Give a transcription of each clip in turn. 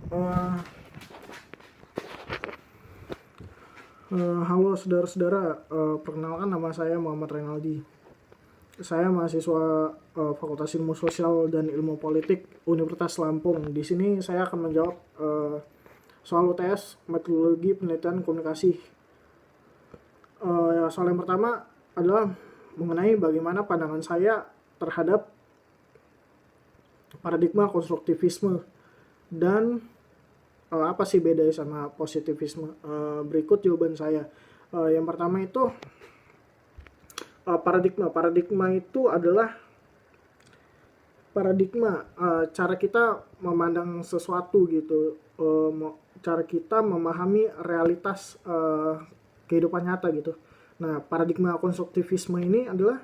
Uh, Halo saudara-saudara, perkenalkan nama saya Muhammad Renaldi. Saya mahasiswa Fakultas Ilmu Sosial dan Ilmu Politik Universitas Lampung. Di sini saya akan menjawab soal UTS metodologi penelitian komunikasi. Soal yang pertama adalah mengenai bagaimana pandangan saya terhadap paradigma konstruktivisme dan apa sih bedanya sama positivisme. Berikut jawaban saya. Yang pertama itu paradigma itu adalah paradigma cara kita memandang sesuatu gitu, cara kita memahami realitas kehidupan nyata gitu. Nah, paradigma konstruktivisme ini adalah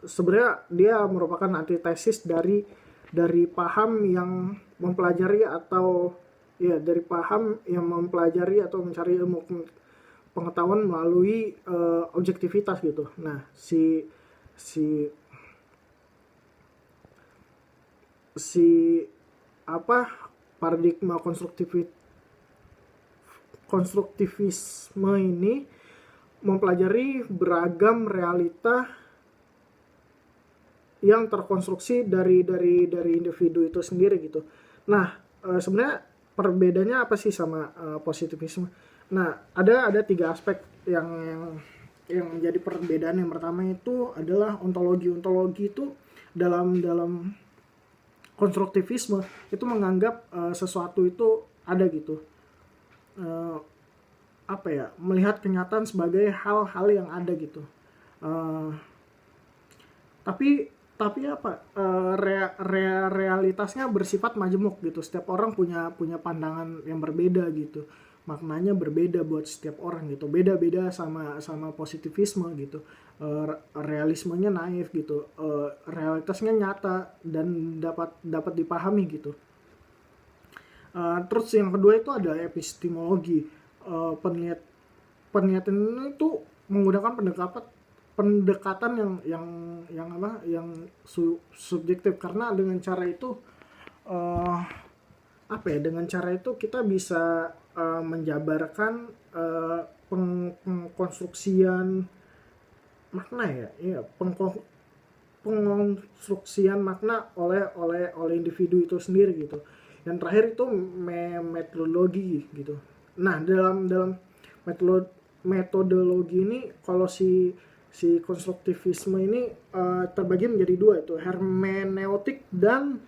sebenarnya dia merupakan antitesis dari paham yang mempelajari atau dari paham yang mempelajari atau mencari ilmu pengetahuan melalui objektivitas gitu. Nah, paradigma konstruktivisme ini mempelajari beragam realita yang terkonstruksi dari individu itu sendiri gitu. Nah, sebenarnya perbedaannya apa sih sama positivisme? Nah, ada 3 aspek yang menjadi perbedaan. Yang pertama itu adalah ontologi. Ontologi itu dalam konstruktivisme itu menganggap sesuatu itu ada gitu. Melihat kenyataan sebagai hal-hal yang ada gitu. Tapi realitasnya bersifat majemuk gitu. Setiap orang punya pandangan yang berbeda gitu. Maknanya berbeda buat setiap orang gitu. Beda-beda sama positivisme gitu. Realismenya naif gitu. Realitasnya nyata dan dapat dipahami gitu. Terus yang kedua itu ada epistemologi. Penelitian itu menggunakan pendekatan yang subjektif, karena dengan cara itu dengan cara itu kita bisa menjabarkan pengkonstruksian makna pengkonstruksian makna oleh individu itu sendiri gitu. Yang terakhir itu metodologi gitu. Nah, dalam metodologi ini, kalau si konstruktivisme ini terbagi menjadi 2, itu hermeneutik dan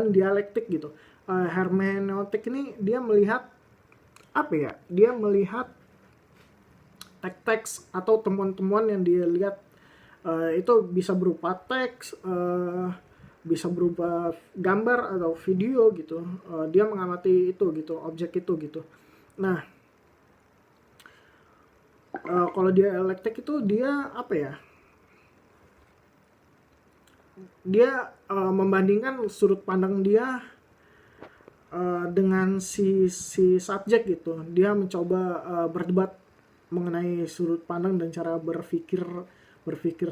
dialektik gitu. Hermeneutik ini dia melihat teks atau temuan-temuan yang dia lihat, itu bisa berupa teks, bisa berupa gambar atau video gitu. Dia mengamati itu gitu, objek itu gitu. Nah, kalau dialektik itu dia dia membandingkan sudut pandang dia dengan si subjek gitu. Dia mencoba berdebat mengenai sudut pandang dan cara berpikir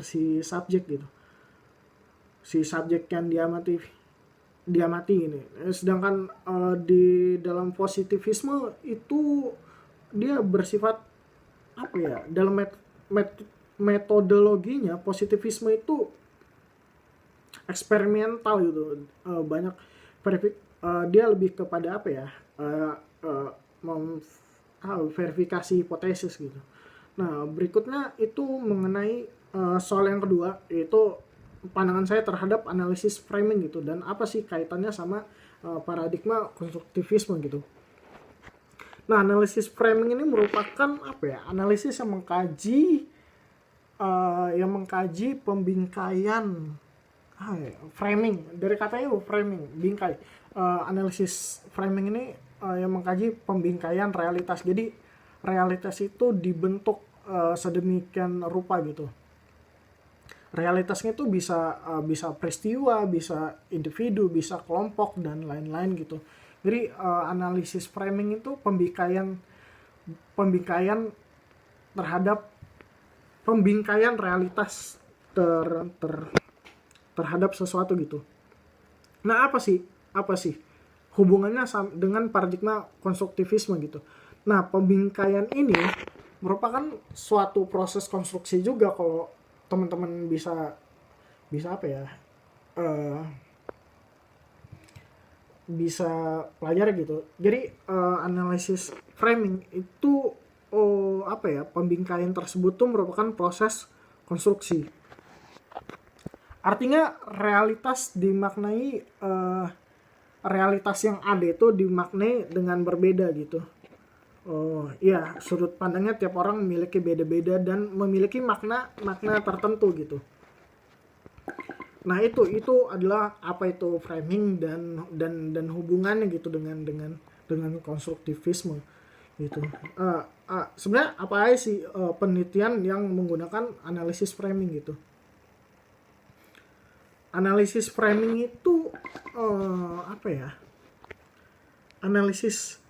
si subjek gitu. Si subjek yang diamati ini. Sedangkan di dalam positivisme itu dia bersifat dalam metodologinya positivisme itu eksperimental gitu. Banyak dia lebih kepada verifikasi hipotesis gitu. Nah, berikutnya itu mengenai soal yang kedua, yaitu pandangan saya terhadap analisis framing gitu, dan apa sih kaitannya sama paradigma konstruktivisme gitu. Nah, analisis framing ini merupakan analisis yang mengkaji pembingkaian framing. Dari katanya framing, bingkai. Analisis framing ini yang mengkaji pembingkaian realitas. Jadi realitas itu dibentuk sedemikian rupa gitu. Realitasnya itu bisa peristiwa, bisa individu, bisa kelompok, dan lain-lain gitu. Jadi analisis framing itu pembingkaian terhadap pembingkaian realitas terhadap sesuatu gitu. Nah, apa sih hubungannya dengan paradigma konstruktivisme gitu. Nah, pembingkaian ini merupakan suatu proses konstruksi juga, kalau teman-teman bisa bisa apa ya, eh, bisa pelajari gitu. Jadi analisis framing itu, apa ya, pembingkaian tersebut tuh merupakan proses konstruksi. Artinya realitas yang ada itu dimaknai dengan berbeda gitu. Oh iya, sudut pandangnya tiap orang memiliki beda-beda dan memiliki makna makna tertentu gitu. Nah, itu adalah apa itu framing dan hubungannya gitu dengan konstruktivisme gitu. Sebenarnya apa aja sih penelitian yang menggunakan analisis framing gitu. Analisis framing itu apa ya? Analisis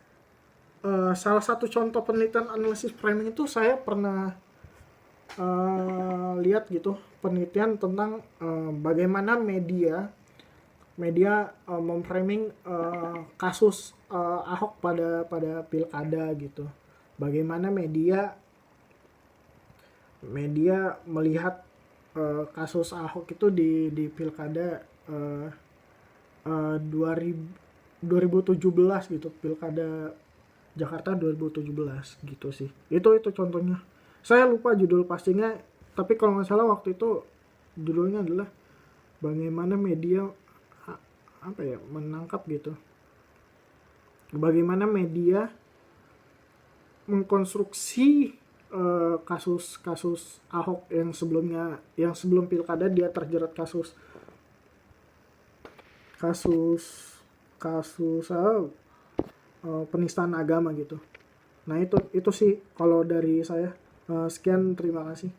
salah satu contoh penelitian analisis framing itu saya pernah lihat gitu, penelitian tentang bagaimana media memframing kasus Ahok pada pilkada gitu. Bagaimana media melihat kasus Ahok itu di pilkada 2017 gitu, pilkada Jakarta 2017 gitu sih. Itu contohnya. Saya lupa judul pastinya, tapi kalau nggak salah waktu itu judulnya adalah bagaimana media apa ya, menangkap gitu. Bagaimana media mengkonstruksi kasus Ahok yang sebelum pilkada dia terjerat kasus kasus kasus penistaan agama gitu. Nah, itu sih kalau dari saya. Sekian, terima kasih.